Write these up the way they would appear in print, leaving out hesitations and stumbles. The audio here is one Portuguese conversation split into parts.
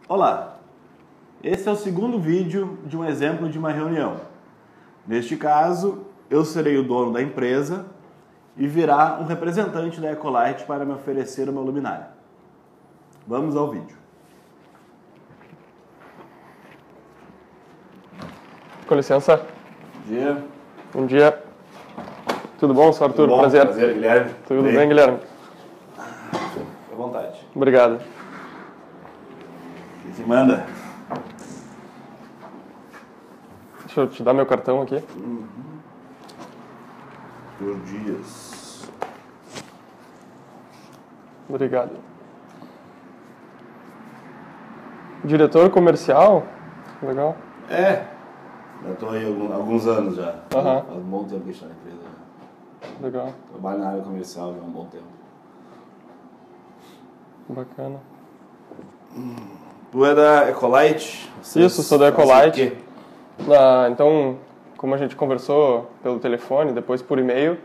Olá, esse é o segundo vídeo de um exemplo de uma reunião. Neste caso, eu serei o dono da empresa e virá um representante da Ecolite para me oferecer uma luminária. Vamos ao vídeo. Com licença. Bom dia. Bom dia. Tudo bom, Sr. Arthur? Tudo bom? Prazer. Prazer, Guilherme. Tudo bem, Guilherme? Fique à vontade. Obrigado. O que se manda? Deixa eu te dar meu cartão aqui. Por dias. Obrigado. Diretor comercial? Legal. Já estou aí há alguns anos já. Aham. Faz um bom tempo que estou na empresa. Legal. Trabalho na área comercial já há um bom tempo. Bacana. Tu é da Ecolite? Isso, sou da fazem o Ecolite. quê? Então, como a gente conversou pelo telefone, depois por e-mail,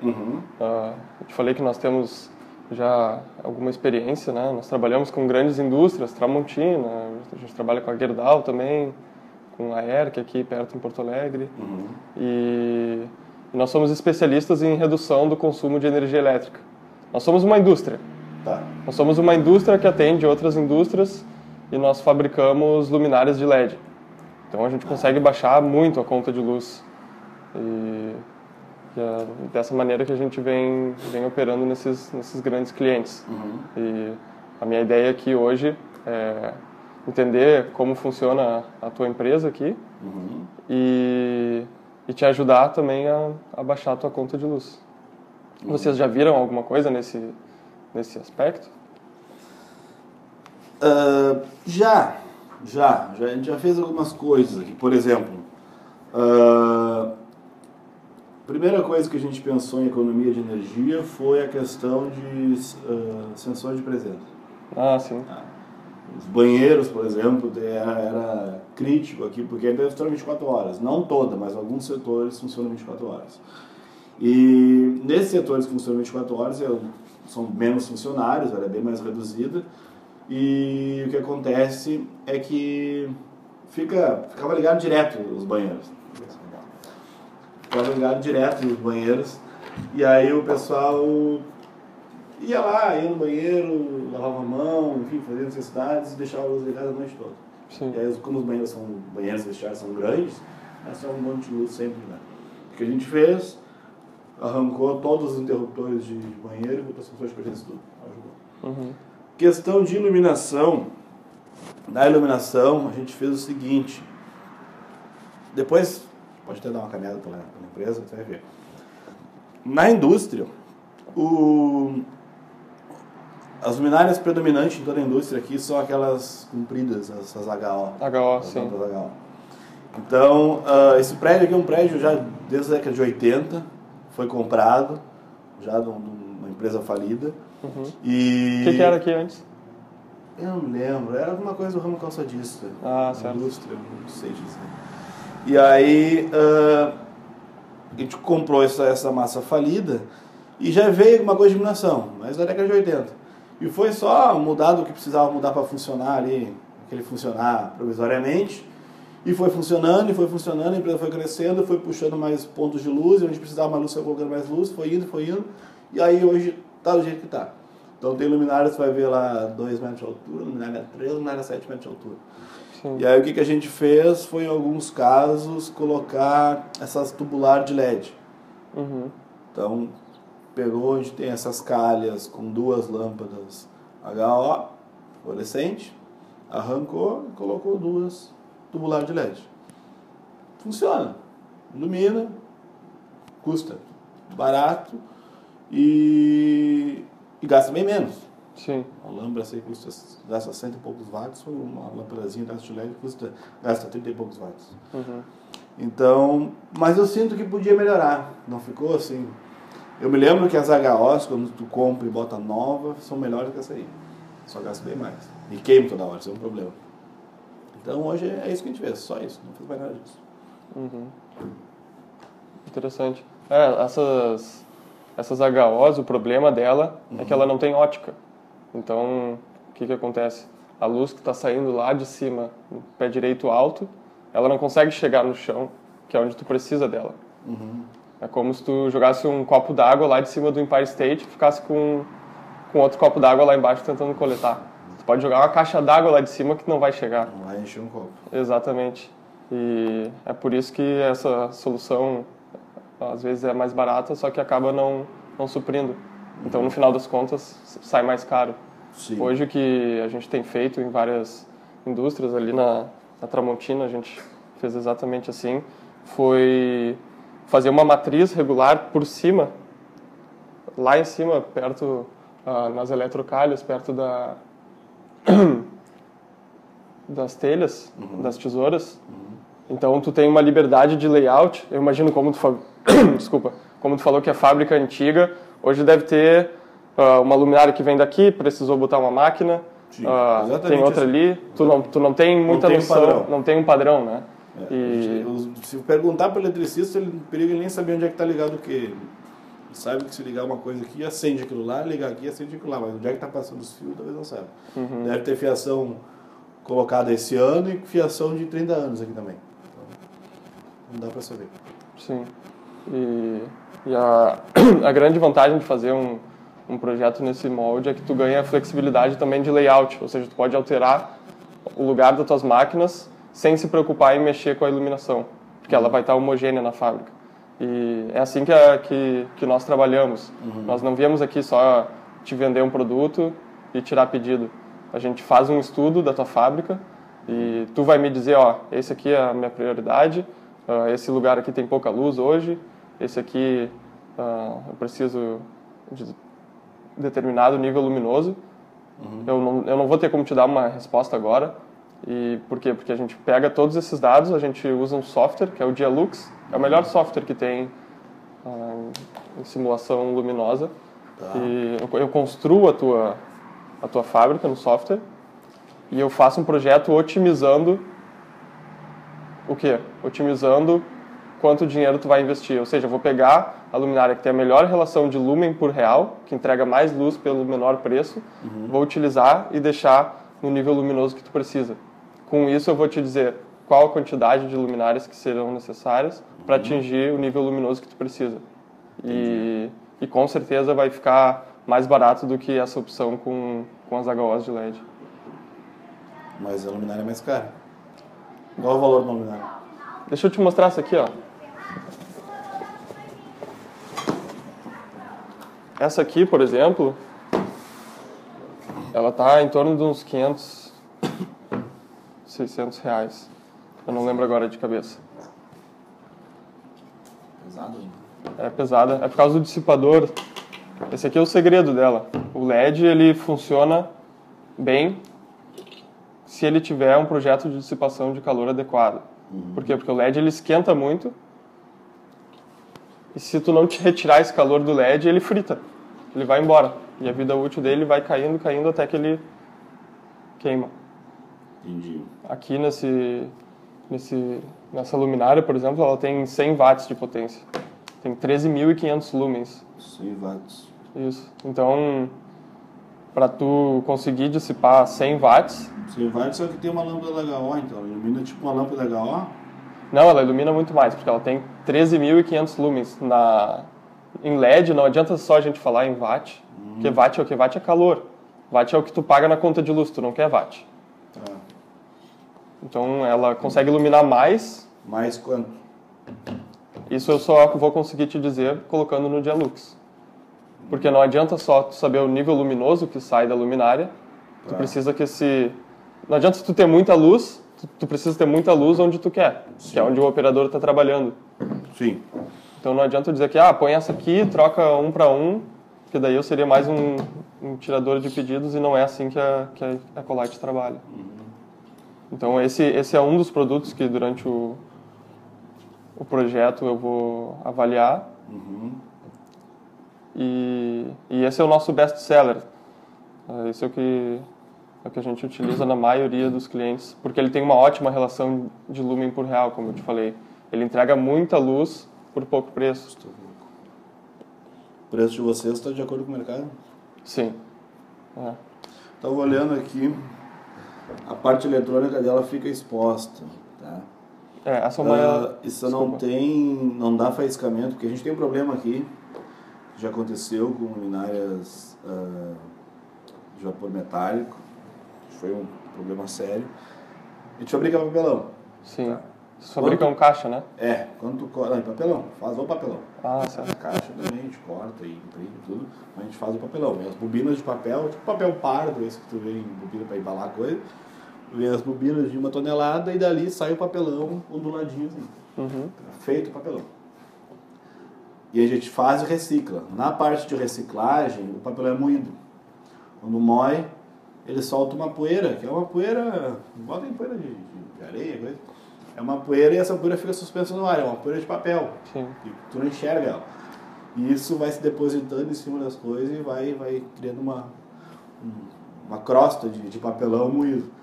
eu te falei que nós temos já alguma experiência, né? Nós trabalhamos com grandes indústrias, Tramontina, a gente trabalha com a Gerdau também, com a ERC aqui perto em Porto Alegre. E nós somos especialistas em redução do consumo de energia elétrica. Nós somos uma indústria. Tá. Nós somos uma indústria que atende outras indústrias e nós fabricamos luminárias de LED. Então a gente consegue baixar muito a conta de luz. E é dessa maneira que a gente vem operando nesses grandes clientes. E a minha ideia aqui hoje é entender como funciona a tua empresa aqui e te ajudar também a baixar a tua conta de luz. Vocês já viram alguma coisa nesse aspecto? A gente já fez algumas coisas aqui. Por exemplo, primeira coisa que a gente pensou em economia de energia foi a questão de sensor de presença. Ah, sim. Os banheiros, por exemplo, era crítico aqui, porque ainda funciona 24 horas. Não toda, mas alguns setores funcionam 24 horas. E nesses setores que funcionam 24 horas, são menos funcionários, ela é bem mais reduzida. E o que acontece é que ficava ligado direto os banheiros. Ficava ligado direto os banheiros. E aí o pessoal ia lá, ia no banheiro, lavava a mão, enfim, fazia necessidades e deixava a luz ligada a noite toda. Sim. E aí, como os banheiros vestiários são grandes, é só um monte de luz sempre ligada. O que a gente fez? Arrancou todos os interruptores de banheiro e botou sensores de presença tudo. Ajudou. Questão de iluminação. Na iluminação, a gente fez o seguinte. Depois, pode até dar uma caminhada pela empresa, você vai ver. Na indústria, as luminárias predominantes em toda a indústria aqui são aquelas compridas, essas HO. HO, sim. HO. Então, esse prédio aqui é um prédio já desde a década de 80, foi comprado, já de uma empresa falida. E O que era aqui antes? eu não me lembro, era alguma coisa do ramo calçadista. Ah, certo. Indústria, não sei dizer. E aí, a gente comprou essa massa falida e já veio alguma coisa de iluminação, mas da década de 80. E foi só mudado o que precisava mudar para funcionar ali, aquele funcionar provisoriamente. E foi funcionando, a empresa foi crescendo, foi puxando mais pontos de luz, e onde precisava mais luz, foi colocando mais luz, foi indo. E aí hoje está do jeito que está. Então tem luminária, você vai ver lá 2 metros de altura, luminária 3, luminária 7 metros de altura. Sim. E aí o que a gente fez foi, em alguns casos, colocar essas tubular de LED. Então, pegou onde tem essas calhas com 2 lâmpadas HO, fluorescente, arrancou e colocou 2 tubular de LED. Funciona. Ilumina, custa barato e gasta bem menos. Sim. Uma lâmpada assim gasta 100 e poucos watts, uma lâmpadazinha dessa de LED gasta 30 e poucos watts. Então, mas eu sinto que podia melhorar. Não ficou assim. Eu me lembro que as HOs, quando tu compra e bota nova, são melhores que essa aí. Só gasta bem mais. E queima toda hora, isso é um problema. Então hoje é isso que a gente fez, só isso, não fez mais nada disso. Interessante. Essas HOs, o problema dela é que ela não tem ótica. Então, o que acontece? a luz que está saindo lá de cima, no pé direito alto, ela não consegue chegar no chão, que é onde tu precisa dela. É como se tu jogasse um copo d'água lá de cima do Empire State e ficasse com outro copo d'água lá embaixo tentando coletar. Tu pode jogar uma caixa d'água lá de cima que não vai chegar. Não vai encher um copo. Exatamente. E é por isso que essa solução às vezes é mais barata, só que acaba não suprindo. Então, no final das contas, sai mais caro. Sim. Hoje, o que a gente tem feito em várias indústrias, ali na Tramontina, a gente fez exatamente assim, foi fazer uma matriz regular por cima, lá em cima, perto, nas eletrocalhas, perto das telhas, das tesouras. Então, tu tem uma liberdade de layout. Eu imagino como desculpa, como tu falou que a fábrica é antiga, hoje deve ter uma luminária que vem daqui, precisou botar uma máquina, tem outra assim. Ali, tu não tem muita noção, não tem um padrão, né? Se perguntar para o eletricista, ele periga nem saber onde é que está ligado o quê. Ele sabe que se ligar uma coisa aqui, acende aquilo lá, ligar aqui, acende aquilo lá, mas onde é que está passando os fios, talvez não saiba. Deve ter fiação colocada esse ano e fiação de 30 anos aqui também. Então, não dá para saber. Sim. E a grande vantagem de fazer um projeto nesse molde é que tu ganha flexibilidade também de layout, ou seja, tu pode alterar o lugar das tuas máquinas sem se preocupar em mexer com a iluminação, porque ela vai estar homogênea na fábrica. E é assim que nós trabalhamos. Nós não viemos aqui só te vender um produto e tirar pedido. A gente faz um estudo da tua fábrica e tu vai me dizer, esse aqui é a minha prioridade, esse lugar aqui tem pouca luz hoje, esse aqui eu preciso de determinado nível luminoso. Eu não vou ter como te dar uma resposta agora. E por quê? Porque a gente pega todos esses dados, a gente usa um software, que é o Dialux, é o melhor software que tem em simulação luminosa. E eu construo a tua fábrica no software e eu faço um projeto otimizando o quê? Otimizando quanto dinheiro tu vai investir. Ou seja, eu vou pegar a luminária que tem a melhor relação de lumen por real, que entrega mais luz pelo menor preço, vou utilizar e deixar no nível luminoso que tu precisa. Com isso eu vou te dizer qual a quantidade de luminárias que serão necessárias para atingir o nível luminoso que tu precisa. E com certeza vai ficar mais barato do que essa opção com as HOs de LED. Mas a luminária é mais cara. Qual o valor da luminária? Deixa eu te mostrar essa aqui, Essa aqui, por exemplo, ela está em torno de uns 500, 600 reais. Eu não lembro agora de cabeça. Pesado. É pesada. É por causa do dissipador. Esse aqui é o segredo dela. O LED, ele funciona bem se ele tiver um projeto de dissipação de calor adequado. Por quê? Porque o LED, ele esquenta muito. E se tu não te retirar esse calor do LED, ele frita. Ele vai embora. E a vida útil dele vai caindo até que ele queima. Entendi. Aqui nessa luminária, por exemplo, ela tem 100 watts de potência. Tem 13.500 lumens. 100 watts. Isso. Então, para tu conseguir dissipar 100 watts... 100 watts só que tem uma lâmpada HO, então. Ilumina tipo uma lâmpada HO? Não, ela ilumina muito mais, porque ela tem 13.500 lumens. Em LED, não adianta só a gente falar em watt, porque watt é o que? Watt é calor. Watt é o que tu paga na conta de luz, tu não quer watt. Tá. Então, ela consegue iluminar mais. Mais quanto? Isso eu só vou conseguir te dizer colocando no Dialux. Porque não adianta só tu saber o nível luminoso que sai da luminária. Tu precisa que não adianta tu ter muita luz, tu precisa ter muita luz onde tu quer. Sim. Que é onde o operador está trabalhando. Sim. Então não adianta eu dizer que põe essa aqui, troca 1 para 1, que daí eu seria mais um tirador de pedidos e não é assim que a Ecolight trabalha. Então esse é um dos produtos que durante o projeto eu vou avaliar. E esse é o nosso best-seller. Esse é o que a gente utiliza na maioria dos clientes, porque ele tem uma ótima relação de lumen por real, como eu te falei. Ele entrega muita luz por pouco preço. O preço de vocês está de acordo com o mercado? Sim. Estava olhando aqui, a parte eletrônica dela fica exposta, tá? Essa é uma... Isso não dá faiscamento, porque a gente tem um problema aqui, que já aconteceu com luminárias de vapor metálico, foi um problema sério. A gente fabrica papelão. Sim. Tá? Vocês fabricam caixa, né? Quando tu corta... Não, papelão, faz o papelão. Certo. A caixa também, a gente corta e imprime tudo, mas a gente faz o papelão. Vem as bobinas de papel, tipo papel pardo, esse que tu vê em bobina para embalar coisa. Vem as bobinas de 1 tonelada e dali sai o papelão onduladinho assim. Feito o papelão. E a gente faz e recicla. Na parte de reciclagem, o papelão é moído. Quando moe, ele solta uma poeira, que é uma poeira, igual tem poeira de areia, coisa. É uma poeira e essa poeira fica suspensa no ar, é uma poeira de papel. Sim. E tu não enxerga ela. E isso vai se depositando em cima das coisas e vai criando uma crosta de papelão moído.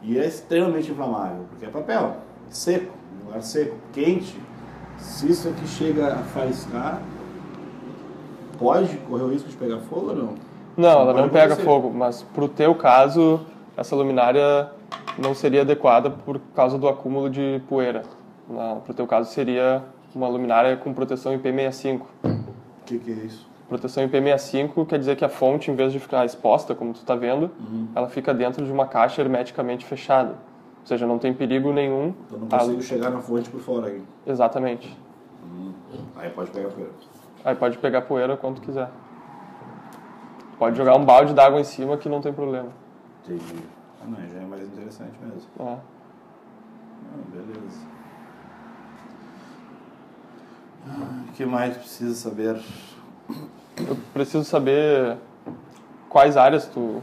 E é extremamente inflamável, porque é papel, seco, um lugar seco, quente. Se isso aqui chega a faiscar, pode correr o risco de pegar fogo ou não? Não, ela não pega fogo, mas pro teu caso, essa luminária não seria adequada por causa do acúmulo de poeira. Pro teu caso seria uma luminária com proteção IP65. O que é isso? Proteção IP65 quer dizer que a fonte, em vez de ficar exposta, como tu está vendo, ela fica dentro de uma caixa hermeticamente fechada. Ou seja, não tem perigo nenhum. Então não consigo chegar na fonte por fora aí. Exatamente. Aí pode pegar poeira. Aí pode pegar poeira quando quiser. Pode jogar um balde d'água em cima que não tem problema. Entendi. Não, já é mais interessante mesmo. Beleza. O que mais precisa saber? Eu preciso saber quais áreas tu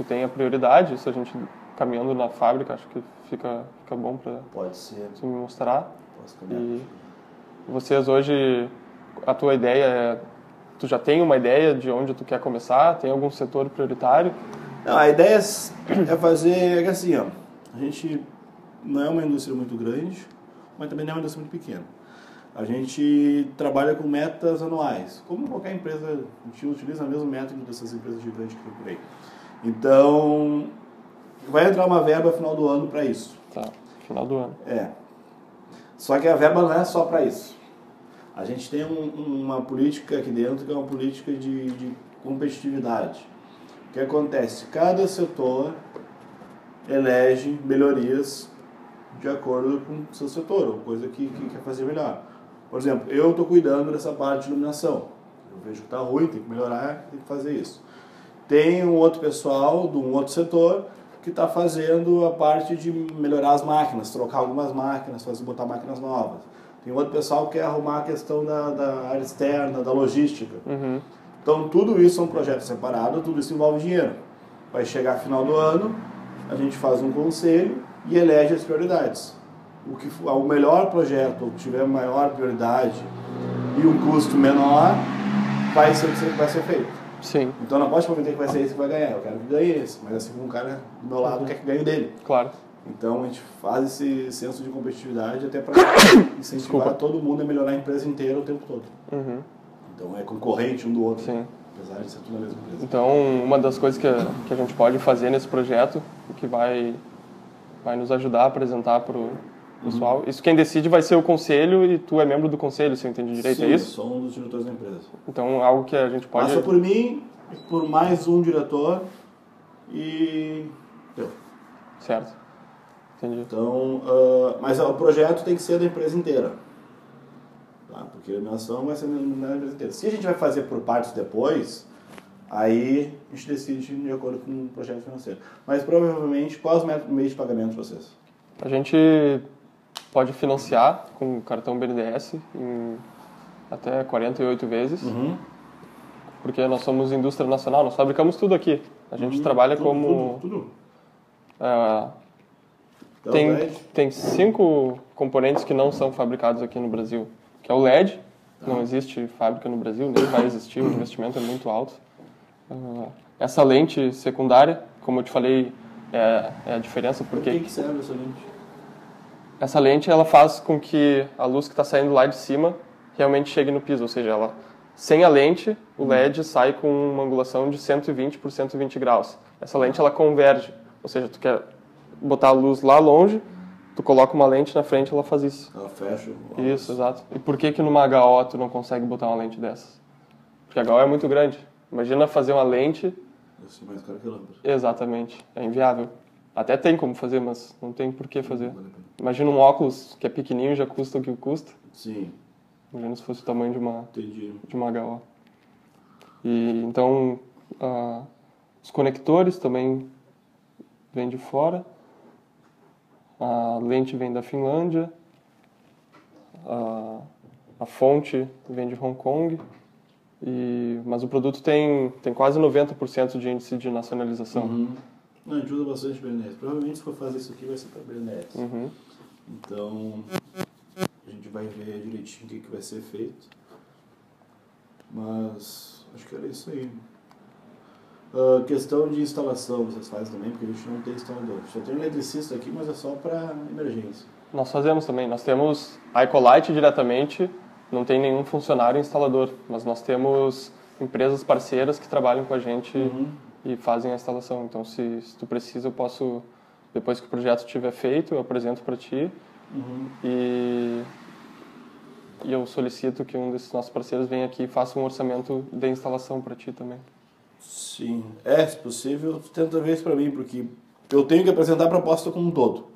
tem a prioridade. Isso a gente caminhando na fábrica, acho que fica bom para me mostrar. Posso caminhar. E vocês hoje, a tua ideia é... Tu já tem uma ideia de onde tu quer começar? Tem algum setor prioritário? Não, a ideia é fazer assim, ó. A gente não é uma indústria muito grande, mas também não é uma indústria muito pequena. A gente trabalha com metas anuais. Como qualquer empresa, a gente utiliza o mesmo método dessas empresas gigantes que tem por aí. Então, vai entrar uma verba no final do ano para isso. Tá, final do ano. Só que a verba não é só para isso. A gente tem uma política aqui dentro que é uma política de competitividade. O que acontece? Cada setor elege melhorias de acordo com o seu setor, ou coisa que quer fazer melhor. Por exemplo, eu estou cuidando dessa parte de iluminação. Eu vejo que está ruim, tem que melhorar, tem que fazer isso. Tem um outro pessoal de um outro setor que está fazendo a parte de melhorar as máquinas, trocar algumas máquinas, botar máquinas novas. Tem outro pessoal que quer arrumar a questão da área externa, da logística. Então, tudo isso é um projeto separado, tudo isso envolve dinheiro. Vai chegar final do ano, a gente faz um conselho e elege as prioridades. O melhor projeto, o que tiver maior prioridade e um custo menor, vai ser o que vai ser feito. Sim. Então, não pode prometer que vai ser esse que vai ganhar. Eu quero que ganhe esse, mas assim, um cara do meu lado quer que ganhe o dele. Claro. Então, a gente faz esse senso de competitividade até para incentivar todo mundo a melhorar a empresa inteira o tempo todo. Então, é concorrente um do outro. Sim. Apesar de ser tudo na mesma empresa. Então, uma das coisas que a gente pode fazer nesse projeto, que vai nos ajudar a apresentar para o pessoal, isso quem decide vai ser o conselho e tu é membro do conselho, se eu entendi direito, Sim, é isso? Sim, sou um dos diretores da empresa. Então, algo que a gente pode... Passa por mim, por mais um diretor e... deu. Certo. Entendi. Então, mas o projeto tem que ser da empresa inteira. Tá? Porque a iluminação vai ser da empresa inteira. Se a gente vai fazer por partes depois, aí a gente decide de acordo com o projeto financeiro. Mas provavelmente, quais os meios de pagamento de vocês? A gente pode financiar com o cartão BNDES em até 48 vezes, porque nós somos indústria nacional, nós fabricamos tudo aqui. A gente trabalha como... Tudo. Tem 5 componentes que não são fabricados aqui no Brasil, que é o LED, não existe fábrica no Brasil, nem vai existir, o investimento é muito alto. Essa lente secundária, como eu te falei, é a diferença porque... Por que serve essa lente? Essa lente ela faz com que a luz que está saindo lá de cima realmente chegue no piso, ou seja, sem a lente, o LED sai com uma angulação de 120 por 120 graus. Essa lente ela converge, ou seja, tu quer botar a luz lá longe, tu coloca uma lente na frente, ela faz isso. Ela fecha. Isso, exato. E por que numa HO tu não consegue botar uma lente dessas? Porque a HO é muito grande. Imagina fazer uma lente... Vai ser mais caro que a lâmpada. Exatamente. É inviável. Até tem como fazer, mas não tem por que fazer. Vale a pena. Imagina um óculos que é pequenininho, já custa o que custa. Sim, Imagina se fosse o tamanho entendi. de uma HO. E, então, os conectores também vêm de fora. A lente vem da Finlândia. A fonte vem de Hong Kong. Mas o produto tem quase 90% de índice de nacionalização. Uhum. Não, a gente usa bastante BNS. Provavelmente se for fazer isso aqui vai ser para BNS. Uhum. Então, a gente vai ver direitinho o que vai ser feito. Mas, acho que era isso aí. Questão de instalação vocês fazem também, porque a gente não tem instalador. Só tem um eletricista aqui, mas é só para emergência. Nós fazemos também. Nós temos a Ecolite diretamente, não tem nenhum funcionário instalador, mas nós temos empresas parceiras que trabalham com a gente e fazem a instalação. Então, se tu precisa, eu posso, depois que o projeto estiver feito, eu apresento para ti e eu solicito que um desses nossos parceiros venha aqui e faça um orçamento de instalação para ti também. Sim, se possível, tenta ver isso para mim, porque eu tenho que apresentar a proposta como um todo.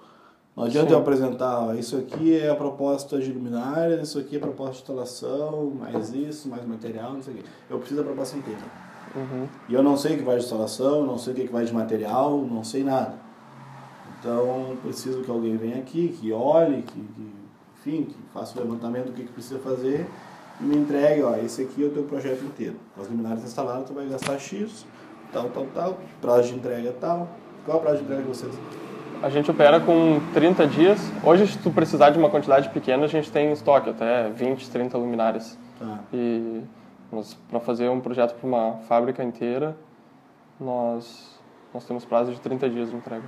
Não adianta eu apresentar, isso aqui é a proposta de luminária, isso aqui é a proposta de instalação, mais isso, mais material, não sei o quê. Eu preciso da proposta inteira. E eu não sei o que vai de instalação, não sei o que vai de material, não sei nada. Então, preciso que alguém venha aqui, que olhe, enfim, que faça o levantamento do que precisa fazer e me entregue, esse aqui é o teu projeto inteiro. As luminárias instaladas, tu vai gastar X, tal, prazo de entrega tal. Qual é o prazo de entrega de vocês? A gente opera com 30 dias. Hoje, se tu precisar de uma quantidade pequena, a gente tem em estoque até 20, 30 luminárias. Mas para fazer um projeto para uma fábrica inteira, nós temos prazo de 30 dias de entrega.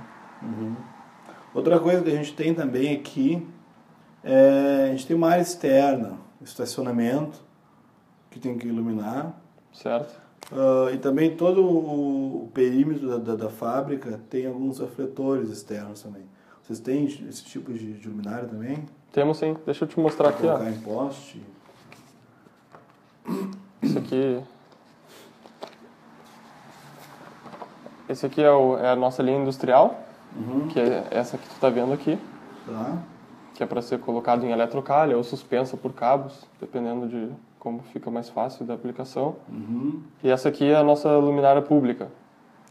Outra coisa que a gente tem também aqui, a gente tem uma área externa, estacionamento, que tem que iluminar. Certo. E também todo o perímetro da fábrica tem alguns refletores externos também. Vocês têm esse tipo de luminária também? Temos sim. Deixa eu te mostrar aqui. Colocar em poste. Esse aqui é a nossa linha industrial, que é essa que tu está vendo aqui. Tá. Que é para ser colocado em eletrocalha ou suspensa por cabos, dependendo de como fica mais fácil da aplicação. E essa aqui é a nossa luminária pública.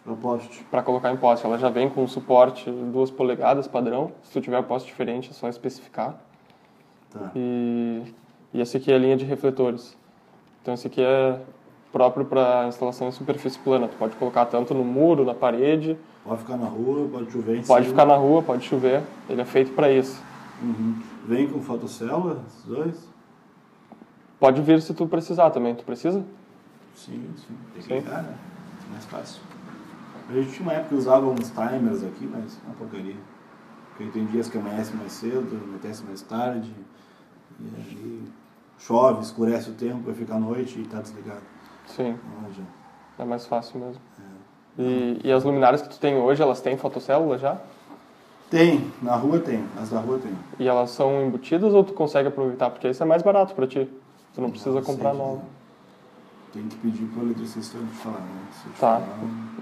Para poste. Para colocar em poste. Ela já vem com suporte 2 polegadas padrão. Se tu tiver poste diferente, é só especificar. Tá. E esse aqui é a linha de refletores. Então esse aqui é próprio para instalação em superfície plana. Tu pode colocar tanto no muro, na parede. Pode ficar na rua, pode chover em Pode cima. ficar na rua, pode chover. Ele é feito para isso. Vem com fotocélula, esses dois? Pode vir se tu precisar também. Tu precisa? Sim. Tem que ligar, né? Mais fácil. A gente tinha uma época que usava uns timers aqui, mas é uma porcaria. Porque tem dias que amanhece mais cedo, anoitece mais tarde. E aí chove, escurece o tempo, vai ficar à noite e está desligado. Sim. Não adianta. É mais fácil mesmo. E as luminárias que tu tem hoje, elas têm fotocélula já? Tem, na rua tem, as da rua tem. E elas são embutidas ou tu consegue aproveitar? Porque isso é mais barato para ti. Tu não precisa comprar nova. Tem que pedir pro eletricista te falar, né? Tá.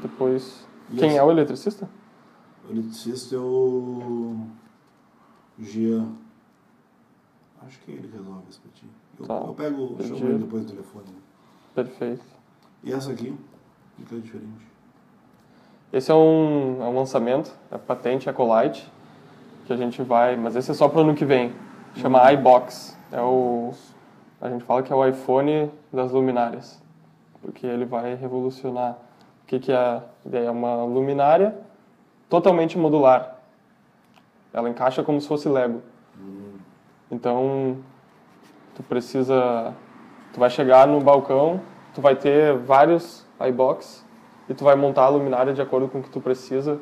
Depois... Quem é o eletricista? O eletricista é o Jean. Acho que ele resolve isso pra ti. Eu pego, chamo ele depois do telefone. Perfeito. E essa aqui? O que é diferente? Esse é um lançamento, é patente Ecolite, que a gente vai... Mas esse é só para o ano que vem. Chama iBox. A gente fala que é o iPhone das luminárias, porque ele vai revolucionar. O que é a ideia? É uma luminária totalmente modular. Ela encaixa como se fosse Lego. Então, tu vai chegar no balcão, tu vai ter vários iBox e tu vai montar a luminária de acordo com o que tu precisa,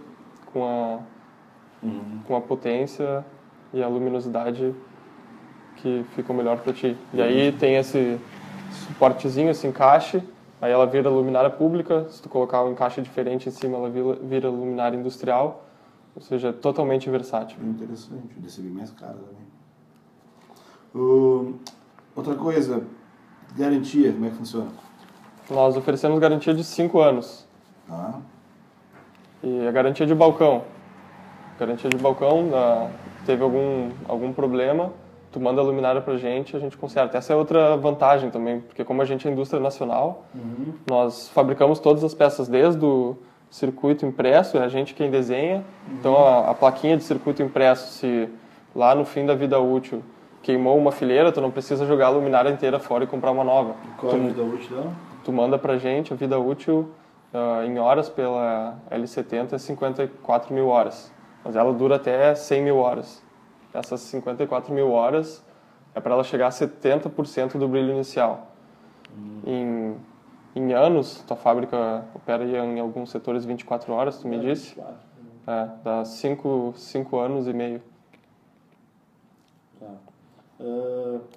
com a potência e a luminosidade que fica melhor para ti. E aí tem esse suportezinho, esse encaixe, aí ela vira luminária pública. Se tu colocar um encaixe diferente em cima, ela vira luminária industrial. Ou seja, é totalmente versátil. Interessante, deve ser bem mais caro também. Outra coisa, garantia, como é que funciona? Nós oferecemos garantia de 5 anos. Tá. E a garantia de balcão. Garantia de balcão, teve algum problema, tu manda a luminária pra gente, a gente conserta. Essa é outra vantagem também, porque como a gente é indústria nacional, nós fabricamos todas as peças desde o circuito impresso, é a gente quem desenha. Então a plaquinha de circuito impresso, se lá no fim da vida útil queimou uma fileira, tu não precisa jogar a luminária inteira fora e comprar uma nova. Qual é a vida útil dela? Tu manda pra gente a vida útil em horas pela L70 é 54 mil horas. Mas ela dura até 100 mil horas. Essas 54 mil horas é para ela chegar a 70% do brilho inicial. Em anos, tua fábrica opera em alguns setores 24 horas, tu me disse? 24. Dá 5 anos e meio. Tá.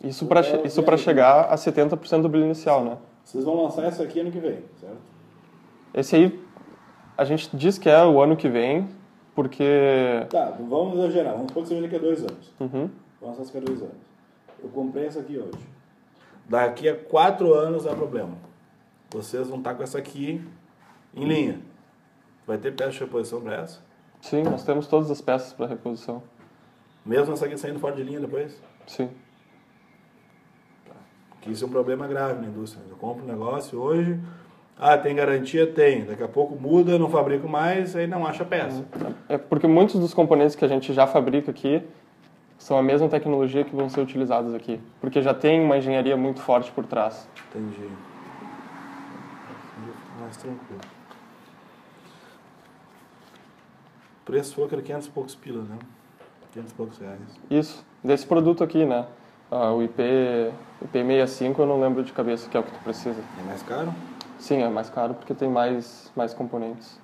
Isso para chegar a 70% do brilho inicial, né? Vocês vão lançar essa aqui ano que vem, certo? Esse aí, a gente diz que é o ano que vem, porque... Tá, vamos exagerar. Vamos supor que seja daqui a 2 anos. Uhum. Vamos lançar daqui a 2 anos. Eu comprei essa aqui hoje. Daqui a 4 anos dá problema. Vocês vão estar com essa aqui em linha. Vai ter peça de reposição para essa? Sim, nós temos todas as peças para reposição. Mesmo essa aqui saindo fora de linha depois? Sim. Porque isso é um problema grave na indústria. Eu compro um negócio hoje... tem garantia? Tem. Daqui a pouco muda, não fabrico mais, aí não acha peça. É porque muitos dos componentes que a gente já fabrica aqui são a mesma tecnologia que vão ser utilizados aqui. Porque já tem uma engenharia muito forte por trás. Entendi. Mais tranquilo. O preço foi que era 500 e poucos pila, né? 500 e poucos reais. Isso. Desse produto aqui, né? O IP65 eu não lembro de cabeça, que é o que tu precisa. É mais caro? Sim, é mais caro porque tem mais componentes.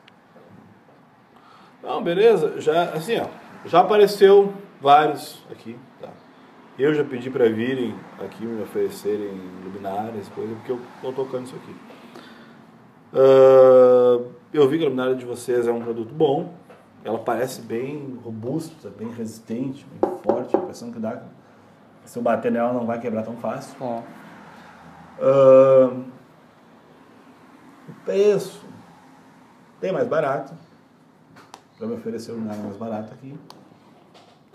Não, beleza. Já apareceu vários aqui, tá? Eu já pedi para virem aqui me oferecerem luminárias, coisa, porque eu tô tocando isso aqui. Eu vi que a luminária de vocês é um produto bom. Ela parece bem robusta, bem resistente, bem forte. A impressão que dá, se eu bater nela não vai quebrar tão fácil. O preço tem mais barato. Já me ofereceu luminária mais barata aqui.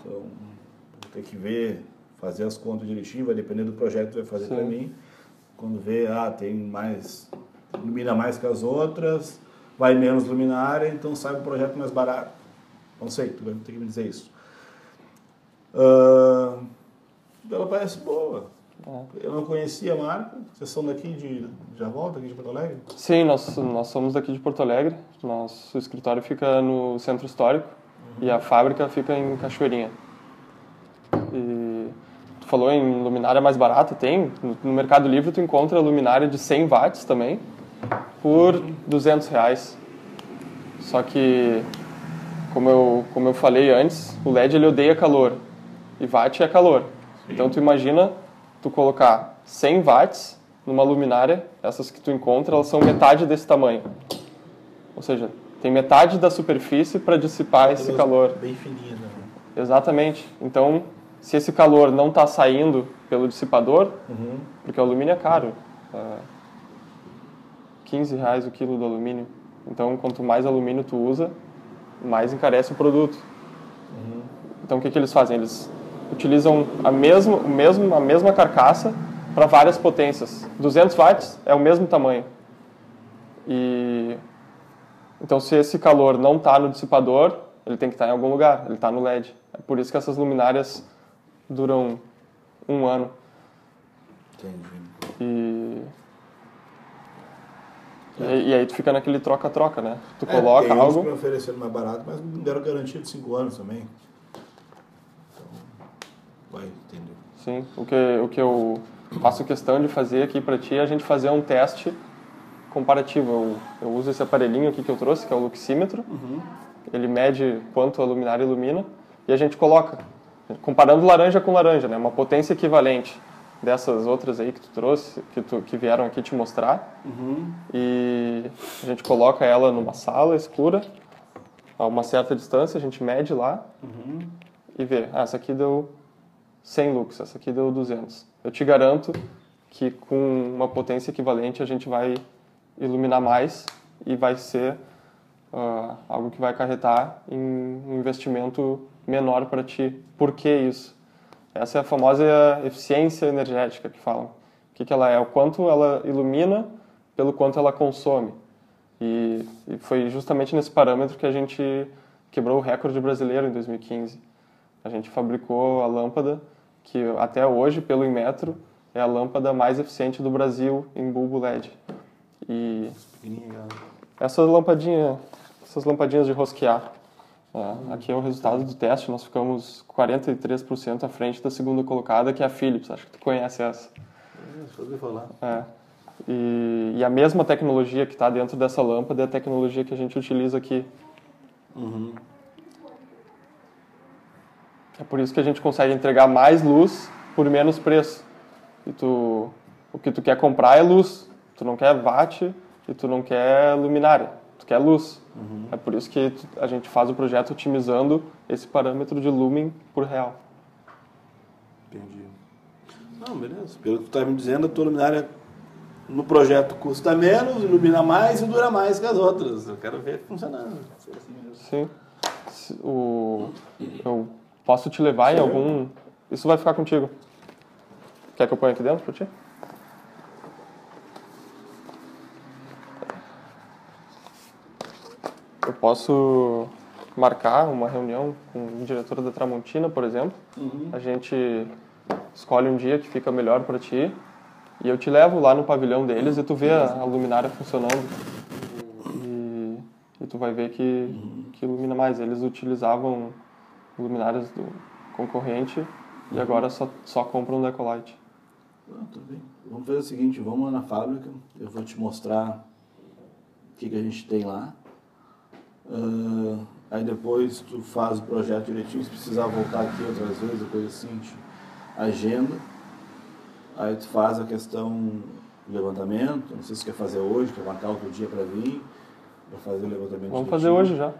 Então, vou ter que ver, fazer as contas direitinho, vai depender do projeto que vai fazer para mim. Quando vê, tem mais, ilumina mais que as outras, vai menos luminária, então sai um projeto mais barato. Não sei, tu vai ter que me dizer isso. Ela parece boa. Eu não conhecia a marca. Vocês são daqui de Javolta, aqui de Porto Alegre? Sim, nós somos daqui de Porto Alegre. Nosso escritório fica no Centro Histórico e a fábrica fica em Cachoeirinha. E tu falou em luminária mais barata, tem. No Mercado Livre tu encontra luminária de 100 watts também por R$200. Só que, como eu falei antes, o LED ele odeia calor e watt é calor. Sim. Então tu imagina tu colocar 100 watts numa luminária, essas que tu encontra, elas são metade desse tamanho. Ou seja, tem metade da superfície para dissipar esse calor. Bem fininha, né? Exatamente. Então, se esse calor não está saindo pelo dissipador, porque o alumínio é caro, R$15 o quilo do alumínio. Então, quanto mais alumínio tu usa, mais encarece o produto. Então, o que eles fazem? Eles utilizam a mesma carcaça para várias potências. 200 watts é o mesmo tamanho. Então, se esse calor não está no dissipador, ele tem que estar em algum lugar, ele está no LED. É por isso que essas luminárias duram 1 ano. Entendi. E aí tu fica naquele troca-troca, né? Tu coloca tem algo... Tem me ofereceram mais barato, mas me deram garantia de 5 anos também. Então, vai entender. Sim, o que eu faço questão de fazer aqui para ti é a gente fazer um teste comparativo. Eu uso esse aparelhinho aqui que eu trouxe, que é o luxímetro. Ele mede quanto a luminária ilumina e a gente coloca, comparando laranja com laranja, né? Uma potência equivalente dessas outras aí que tu trouxe, que vieram aqui te mostrar. E a gente coloca ela numa sala escura a uma certa distância, a gente mede lá e vê, essa aqui deu 100 lux, essa aqui deu 200. Eu te garanto que com uma potência equivalente a gente vai iluminar mais e vai ser algo que vai acarretar em um investimento menor para ti. Por que isso? Essa é a famosa eficiência energética que falam. O que ela é? O quanto ela ilumina pelo quanto ela consome. E foi justamente nesse parâmetro que a gente quebrou o recorde brasileiro em 2015. A gente fabricou a lâmpada que até hoje, pelo Inmetro, é a lâmpada mais eficiente do Brasil em bulbo LED. E essas lampadinhas de rosquear, aqui é o resultado do teste, nós ficamos 43% à frente da segunda colocada, que é a Philips, acho que tu conhece essa. Só de falar. E a mesma tecnologia que está dentro dessa lâmpada é a tecnologia que a gente utiliza aqui. É por isso que a gente consegue entregar mais luz por menos preço. E o que tu quer comprar é luz. Tu não quer watt e tu não quer luminária. Tu quer luz. É por isso que a gente faz o projeto otimizando esse parâmetro de lumen por real. Entendi. Não, beleza. Pelo que tu está me dizendo, a tua luminária no projeto custa menos, ilumina mais e dura mais que as outras. Eu quero ver funcionando. Sim. Eu posso te levar em algum... Isso vai ficar contigo. Quer que eu ponha aqui dentro para ti? Eu posso marcar uma reunião com o diretor da Tramontina, por exemplo. A gente escolhe um dia que fica melhor para ti e eu te levo lá no pavilhão deles e tu vê a luminária funcionando. E tu vai ver que ilumina mais. Eles utilizavam luminárias do concorrente e agora só compram da Ecolite. Tudo bem. Vamos fazer o seguinte, vamos lá na fábrica, eu vou te mostrar o que a gente tem lá. Aí depois tu faz o projeto direitinho, se precisar voltar aqui outras vezes, coisa assim, agenda. Aí tu faz a questão do levantamento, não sei se quer fazer hoje, quer marcar outro dia para vir, para fazer o levantamento. Vamos fazer hoje já.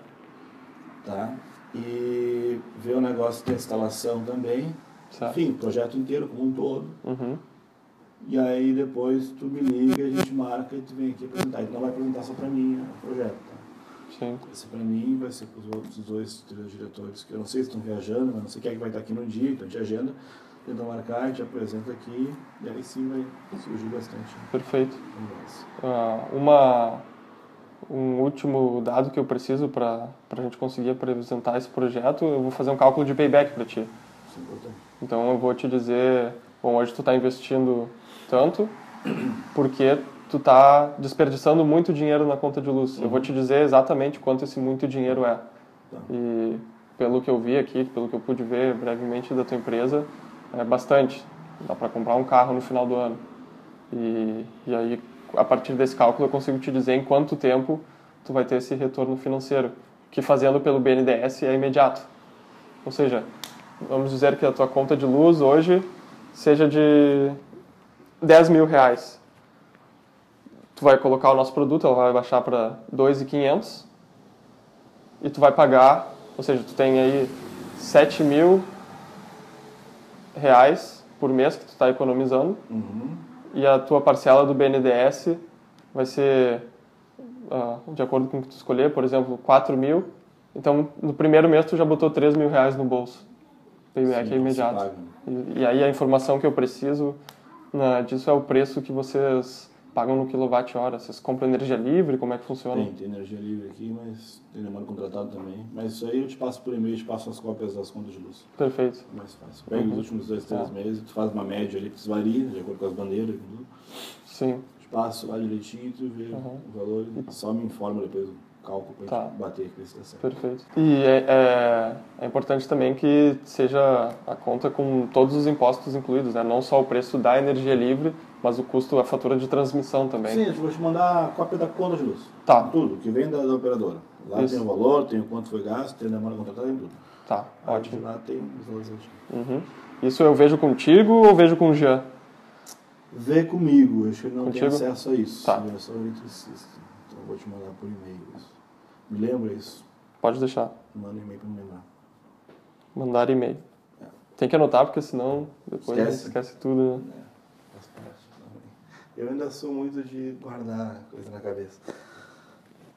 Tá? E ver o negócio da instalação também. Certo. Enfim, o projeto inteiro como um todo. E aí depois tu me liga, a gente marca e tu vem aqui apresentar. E tu não vai apresentar só para mim o projeto, tá? Sim. Esse para mim vai ser para os outros 3 diretores, que eu não sei se estão viajando, mas não sei quem é que vai estar aqui no dia, então a gente agenda, tenta marcar, a gente apresenta aqui, e aí sim vai surgir bastante. Perfeito. Um último dado que eu preciso para a gente conseguir apresentar esse projeto, eu vou fazer um cálculo de payback para ti. Isso é importante. Então eu vou te dizer, bom, hoje tu está investindo tanto, porque tu está desperdiçando muito dinheiro na conta de luz. Eu vou te dizer exatamente quanto esse muito dinheiro é. E pelo que eu vi aqui, pelo que eu pude ver brevemente da tua empresa, é bastante. Dá para comprar um carro no final do ano. E aí, a partir desse cálculo, eu consigo te dizer em quanto tempo tu vai ter esse retorno financeiro, que fazendo pelo BNDES é imediato. Ou seja, vamos dizer que a tua conta de luz hoje seja de R$10.000. Tu vai colocar o nosso produto, ela vai baixar para R$2.500 e tu vai pagar, ou seja, tu tem aí R$7.000 por mês que tu está economizando e a tua parcela do BNDES vai ser, de acordo com o que tu escolher, por exemplo, R$4.000. Então, no primeiro mês tu já botou R$3.000 no bolso. O payback é imediato. E aí a informação que eu preciso disso é o preço que vocês pagam no quilowatt-hora. Vocês compram energia livre? Como é que funciona? Tem energia livre aqui, mas tem demanda contratado também. Mas isso aí eu te passo por e-mail, te passo as cópias das contas de luz. Perfeito. Mais fácil. Pega os últimos 2, 3 meses, tu faz uma média ali, que varia, de acordo com as bandeiras. Sim. Te passo lá direitinho, tu vê o valor e só me informa depois do cálculo para gente bater aqui se dá certo. Perfeito. E é importante também que seja a conta com todos os impostos incluídos, né? Não só o preço da energia livre, mas o custo, a fatura de transmissão também. Sim, eu vou te mandar a cópia da conta de luz. Tá. Tudo, que vem da operadora. Lá tem o valor, tem o quanto foi gasto, tem a demanda contratada, tem tudo. Tá, aí ótimo. Lá tem os valores. Isso eu vejo contigo ou vejo com o Jean? Vê comigo, acho que ele não Contigo? tem acesso a isso. Tá. Ele é só eletricista. Então eu vou te mandar por e-mail isso. Me lembra isso? Pode deixar. Manda um e-mail para me lembrar. Mandar e-mail. Tem que anotar, porque senão depois a gente esquece tudo, né? Faz parte também. Eu ainda sou muito de guardar coisa na cabeça.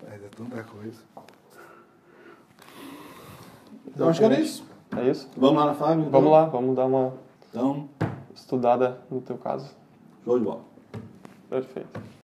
Mas é tanta coisa. Então acho que era isso. É isso? Vamos lá na fábrica? Vamos lá, vamos dar uma Então, estudada no teu caso. show de bola. Perfeito.